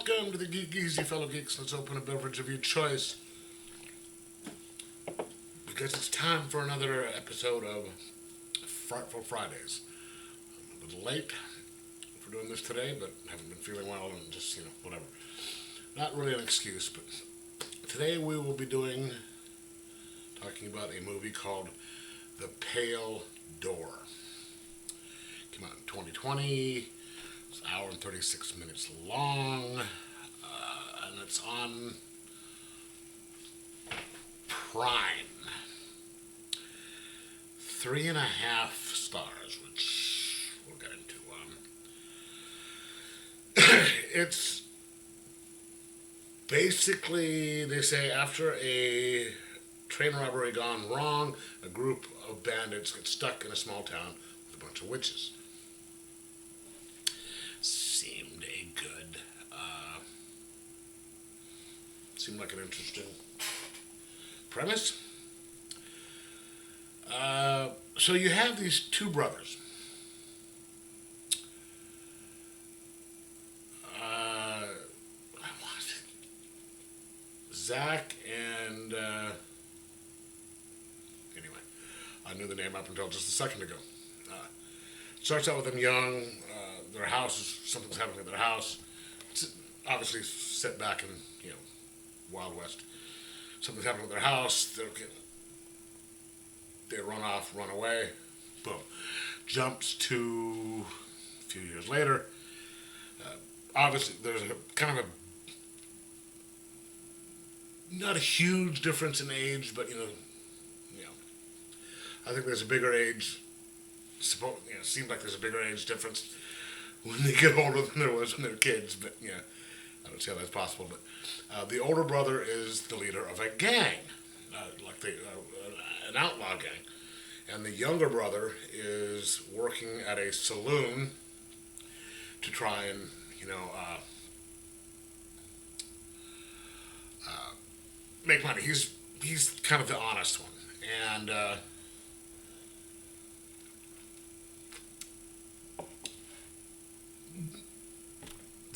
Welcome to the Geek Easy, fellow geeks. Let's open a beverage of your choice. Because it's time for another episode of Frightful Fridays. I'm a little late for doing this today, but haven't been feeling well and just, whatever. Not really an excuse, but today we will be talking about a movie called The Pale Door. Came out in 2020. It's an hour and 36 minutes long, and it's on Prime. 3.5 stars, which we'll get into. It's basically, they say, after a train robbery gone wrong, a group of bandits get stuck in a small town with a bunch of witches. Seemed like an interesting premise. So you have these two brothers. Zach and anyway, I knew the name up until just a second ago. Starts out with them young. Their house, something's happening at their house. It's obviously set back in, Wild West. Something's happening at their house. They run off, run away. Boom. Jumps to a few years later. Obviously, there's not a huge difference in age, but I think there's a bigger age. Seems like there's a bigger age difference when they get older than there was when they were kids. But I don't see how that's possible. But the older brother is the leader of a gang, an outlaw gang, and the younger brother is working at a saloon to try and make money. He's kind of the honest one, and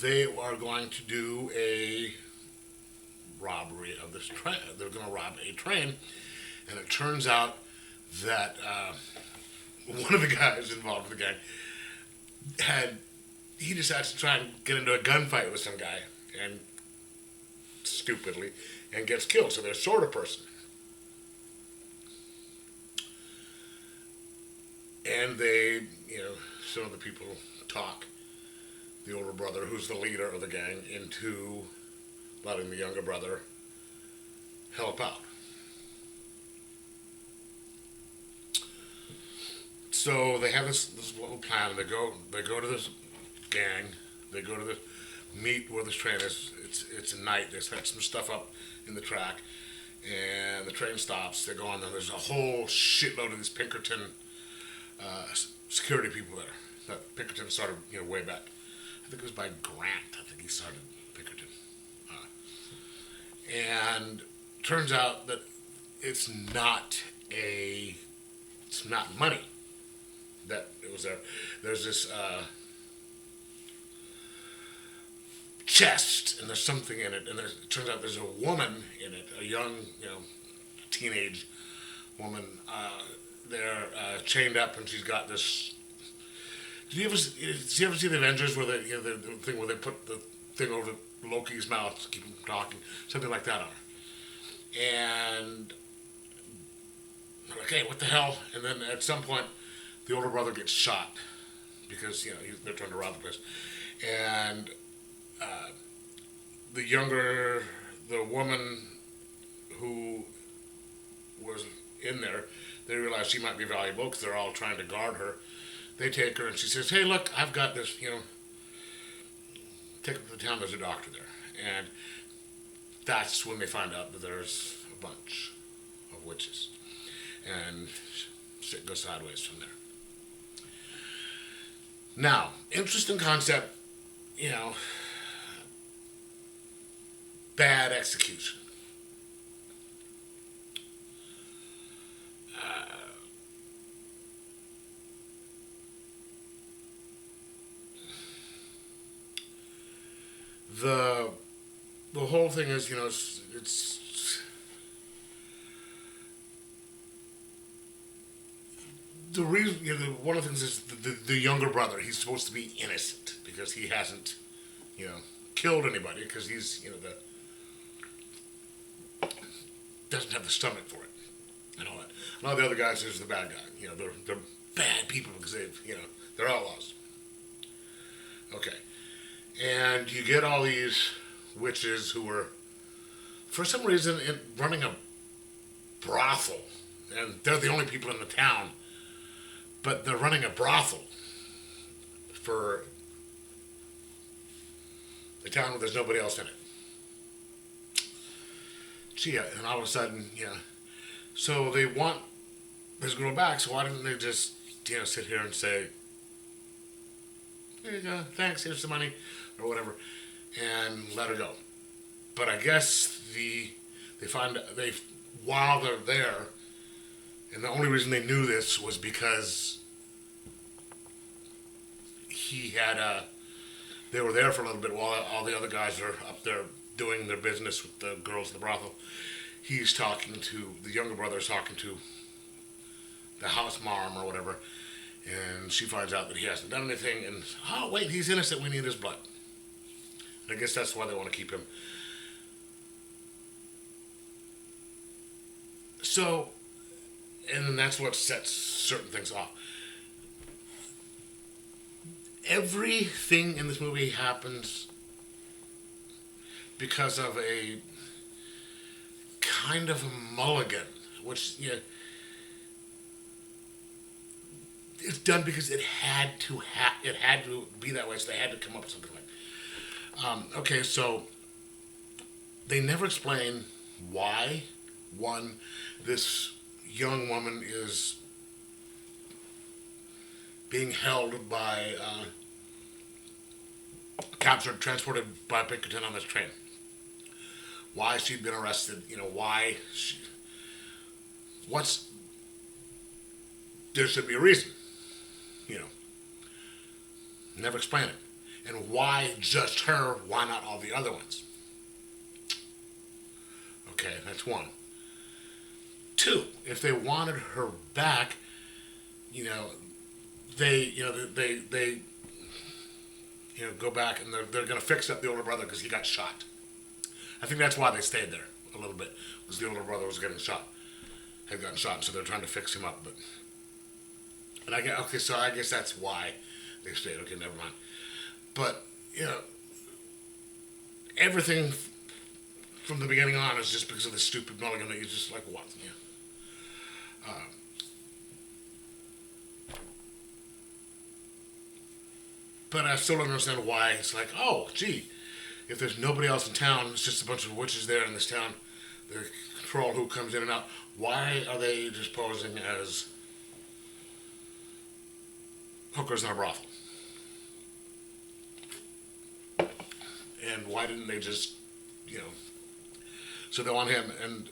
they are going to do a robbery of this train. They're going to rob a train, and it turns out that one of the guys involved with the gang he decides to try and get into a gunfight with some guy, and stupidly, and gets killed. So they're short a person, and they, some of the people talk the older brother, who's the leader of the gang, into letting the younger brother help out. So they have this little plan. They go to this gang. They go to the meet where this train is. It's at night. They set some stuff up in the track, and the train stops. They go on there. There's a whole shitload of these Pinkerton security people there. That Pinkerton started way back. I think it was by Grant. I think he started Pinkerton. And turns out that it's not money that it was there. There's this chest, and there's something in it, and it turns out there's a woman in it, a young, teenage woman. They're chained up, and she's got this. Did you ever see the Avengers where the thing where they put the thing over Loki's mouth to keep him talking, something like that on her? And I'm like, hey, what the hell? And then at some point, the older brother gets shot because they're trying to rob the place, and the woman who was in there, they realize she might be valuable because they're all trying to guard her. They take her, and she says, hey, look, I've got this, take her to the town, there's a doctor there. And that's when they find out that there's a bunch of witches. And shit goes sideways from there. Now, interesting concept, bad execution. the the whole thing is, it's the reason. One of the things is the younger brother. He's supposed to be innocent because he hasn't, you know, killed anybody because he's, the doesn't have the stomach for it and all that. And all the other guys is the bad guy. They're bad people because they're outlaws. Okay, and you get all these witches who were, for some reason, running a brothel, and they're the only people in the town, but they're running a brothel for a town where there's nobody else in it. Gee, and all of a sudden, so they want this girl back, so why didn't they just, sit here and say, here you go, thanks, here's some money, or whatever, and let her go. But I guess while they're there, and the only reason they knew this was because they were there for a little bit while all the other guys are up there doing their business with the girls in the brothel. The younger brother is talking to the house mom or whatever, and she finds out that he hasn't done anything, and, oh, wait, he's innocent, we need his blood. And I guess that's why they want to keep him. So, and then that's what sets certain things off. Everything in this movie happens because of a kind of a mulligan, which, it's done because it had to be that way, so they had to come up with something like. Okay, so they never explain why this young woman is being held by captured, transported by Pinkerton on this train. Why she'd been arrested, there should be a reason, never explain it. And why just her, why not all the other ones? Okay, that's one. Two, if they wanted her back, they go back and they're going to fix up the older brother because he got shot. I think that's why they stayed there a little bit, because the older brother was had gotten shot, so they're trying to fix him up. So I guess that's why they stayed. Okay, never mind. But everything from the beginning on is just because of this stupid mulligan that you're just like, what? But I still don't understand why it's like, oh, gee, if there's nobody else in town, it's just a bunch of witches there in this town, they control who comes in and out. Why are they just posing as hookers in a brothel? And why didn't they just, so they want him, and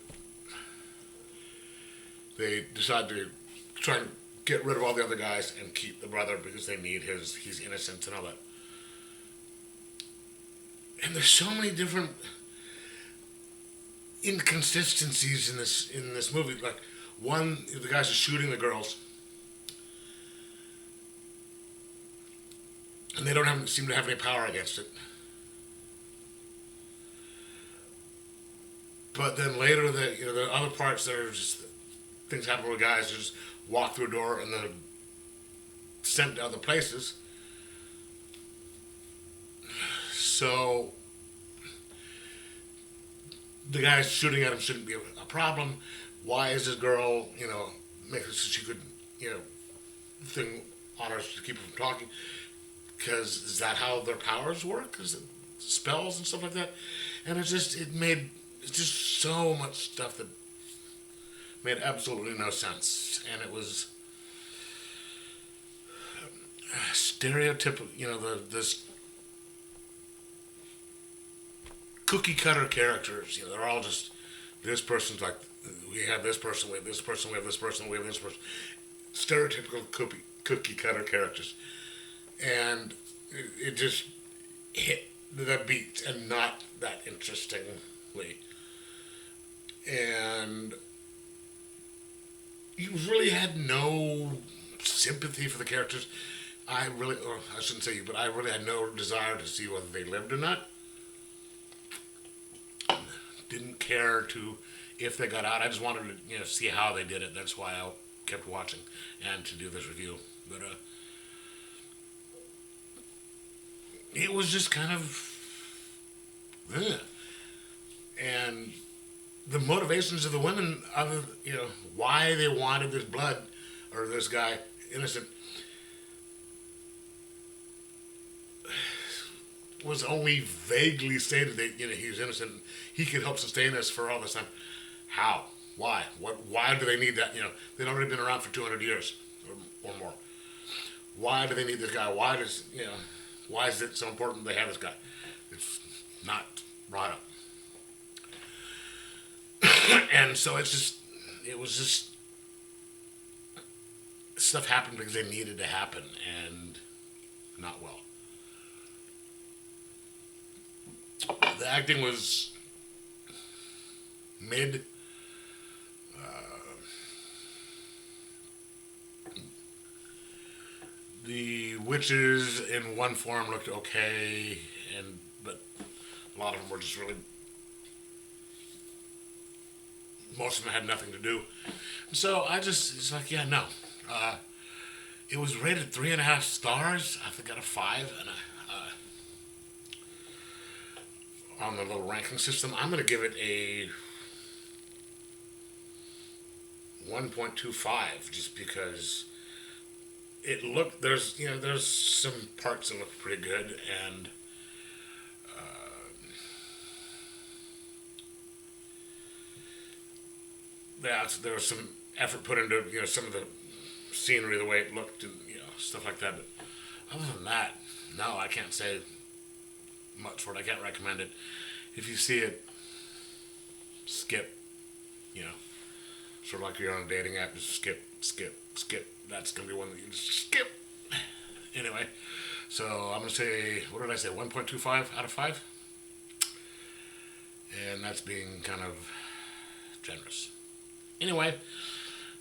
they decide to try and get rid of all the other guys and keep the brother because they need he's innocent and all that. And there's so many different inconsistencies in this movie. Like, one, the guys are shooting the girls, and they don't seem to have any power against it. But then later, the other parts, there are just things happen where guys just walk through a door and then sent to other places. So the guys shooting at him shouldn't be a problem. Why is this girl, make it so she could, thing on her to keep her from talking? Because is that how their powers work? Is it spells and stuff like that? And it's just so much stuff that made absolutely no sense. And it was stereotypical, this cookie cutter characters. They're all just, this person's like, we have this person, we have this person, we have this person, we have this person. Stereotypical cookie cutter characters. And it just hit the beat and not that interestingly. And you really had no sympathy for the characters. Or I shouldn't say you, but I really had no desire to see whether they lived or not. Didn't care to if they got out. I just wanted to see how they did it. That's why I kept watching and to do this review. But it was just kind of, ugh. And the motivations of the women, why they wanted this blood or this guy innocent, was only vaguely stated that he was innocent. He could help sustain us for all this time. How? Why? Why do they need that? They'd already been around for 200 years or more. Why do they need this guy? Why is it so important they have this guy? It's not brought up. And so it was just stuff happened because they needed to happen and not well. The acting was mid. The witches in one form looked okay, but a lot of them were just really. Most of them had nothing to do. So it's like, yeah, no. It was rated 3.5 stars. I think out of 5, and on the little ranking system, I'm going to give it a 1.25, just because there's some parts that look pretty good, and there was some effort put into some of the scenery, the way it looked, and stuff like that. But other than that, no, I can't say much for it. I can't recommend it. If you see it, skip. Sort of like you're on a dating app, just skip. That's gonna be one that you just skip. Anyway, so I'm gonna say, what did I say? 1.25 out of 5, and that's being kind of generous. Anyway,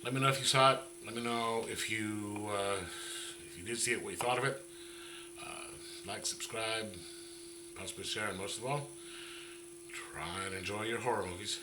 let me know if you saw it. Let me know if you did see it, what you thought of it. Like, subscribe, possibly share, and most of all, try and enjoy your horror movies.